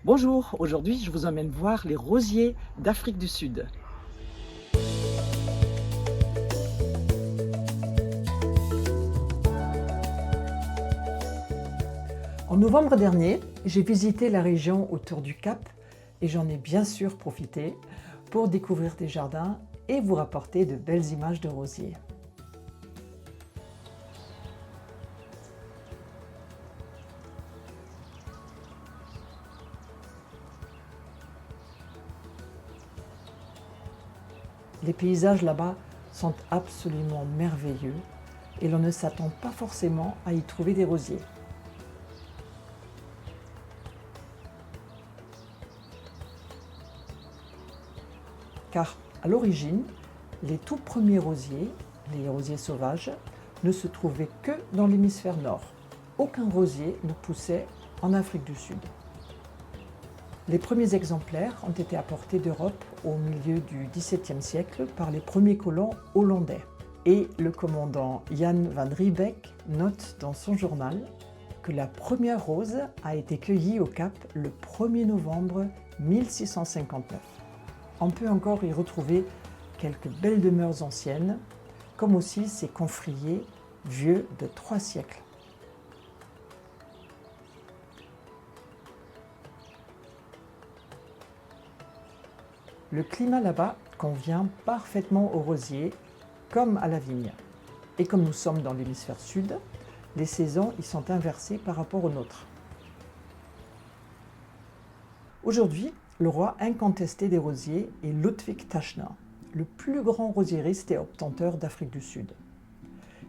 Bonjour, aujourd'hui je vous emmène voir les rosiers d'Afrique du Sud. En novembre dernier, j'ai visité la région autour du Cap et j'en ai bien sûr profité pour découvrir des jardins et vous rapporter de belles images de rosiers. Les paysages là-bas sont absolument merveilleux et l'on ne s'attend pas forcément à y trouver des rosiers. Car à l'origine, les tout premiers rosiers, les rosiers sauvages, ne se trouvaient que dans l'hémisphère nord. Aucun rosier ne poussait en Afrique du Sud. Les premiers exemplaires ont été apportés d'Europe au milieu du XVIIe siècle par les premiers colons hollandais. Et le commandant Jan van Riebeeck note dans son journal que la première rose a été cueillie au Cap le 1er novembre 1659. On peut encore y retrouver quelques belles demeures anciennes, comme aussi ces confriers vieux de 3 siècles. Le climat là-bas convient parfaitement aux rosiers, comme à la vigne. Et comme nous sommes dans l'hémisphère sud, les saisons y sont inversées par rapport aux nôtres. Aujourd'hui, le roi incontesté des rosiers est Ludwig Tachner, le plus grand rosieriste et obtenteur d'Afrique du Sud.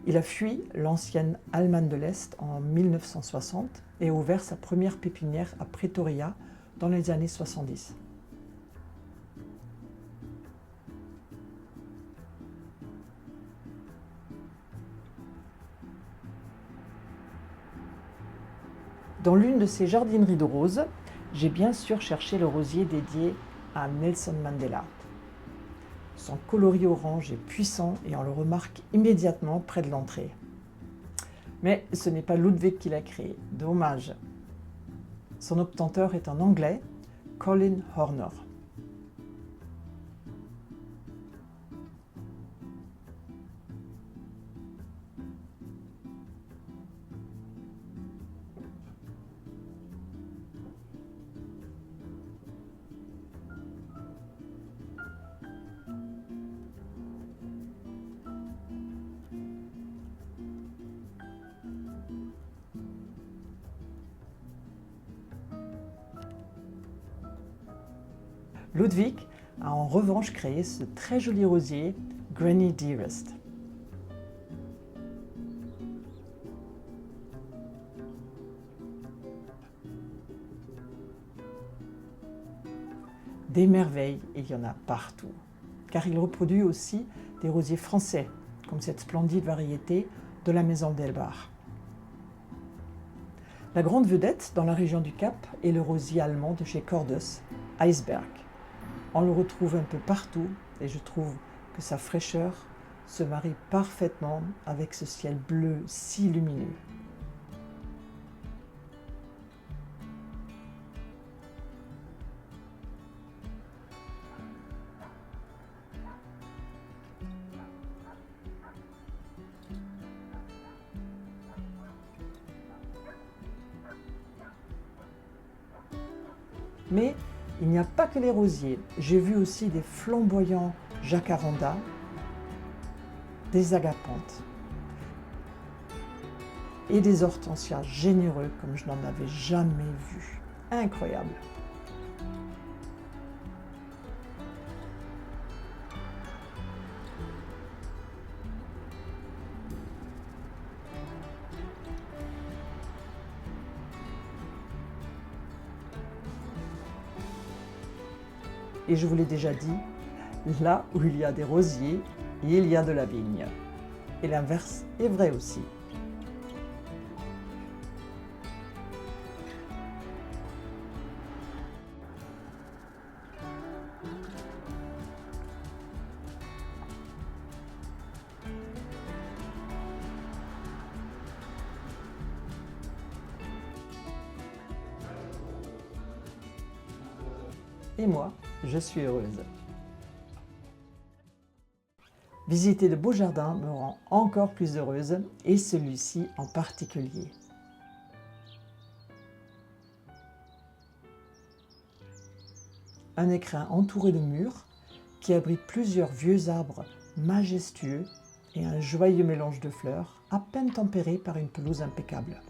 Il a fui l'ancienne Allemagne de l'Est en 1960 et a ouvert sa première pépinière à Pretoria dans les années 70. Dans l'une de ces jardineries de roses, j'ai bien sûr cherché le rosier dédié à Nelson Mandela. Son coloris orange est puissant et on le remarque immédiatement près de l'entrée. Mais ce n'est pas Ludwig qui l'a créé, dommage. Son obtenteur est un Anglais, Colin Horner. Ludwig a en revanche créé ce très joli rosier Granny Dearest. Des merveilles, il y en a partout, car il reproduit aussi des rosiers français, comme cette splendide variété de la maison Delbar. La grande vedette dans la région du Cap est le rosier allemand de chez Cordes, Iceberg. On le retrouve un peu partout et je trouve que sa fraîcheur se marie parfaitement avec ce ciel bleu si lumineux. Mais il n'y a pas que les rosiers. J'ai vu aussi des flamboyants jacarandas, des agapantes et des hortensias généreux comme je n'en avais jamais vu. Incroyable! Et je vous l'ai déjà dit, là où il y a des rosiers, il y a de la vigne. Et l'inverse est vrai aussi. Et moi, je suis heureuse. Visiter de beaux jardins me rend encore plus heureuse, et celui-ci en particulier. Un écrin entouré de murs qui abrite plusieurs vieux arbres majestueux et un joyeux mélange de fleurs à peine tempéré par une pelouse impeccable.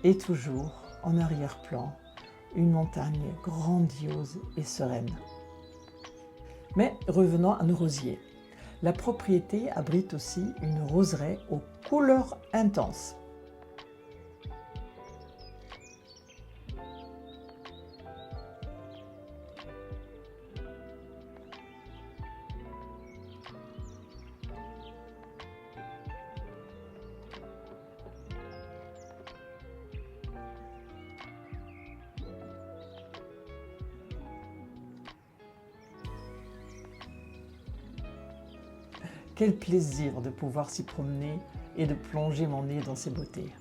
Et toujours, en arrière-plan, une montagne grandiose et sereine. Mais revenons à nos rosiers. La propriété abrite aussi une roseraie aux couleurs intenses. Quel plaisir de pouvoir s'y promener et de plonger mon nez dans ces beautés.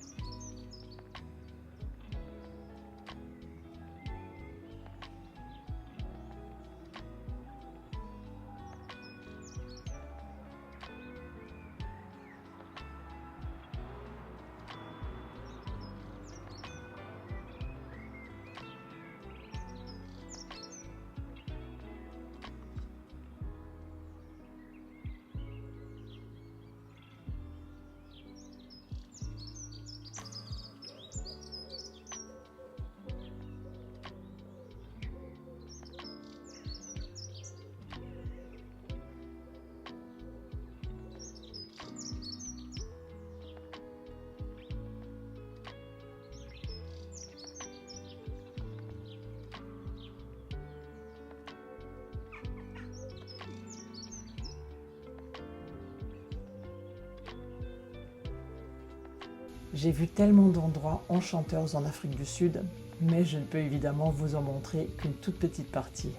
J'ai vu tellement d'endroits enchanteurs en Afrique du Sud, mais je ne peux évidemment vous en montrer qu'une toute petite partie.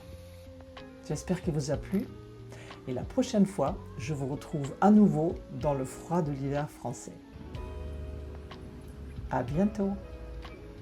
J'espère qu'il vous a plu, et la prochaine fois, je vous retrouve à nouveau dans le froid de l'hiver français. À bientôt!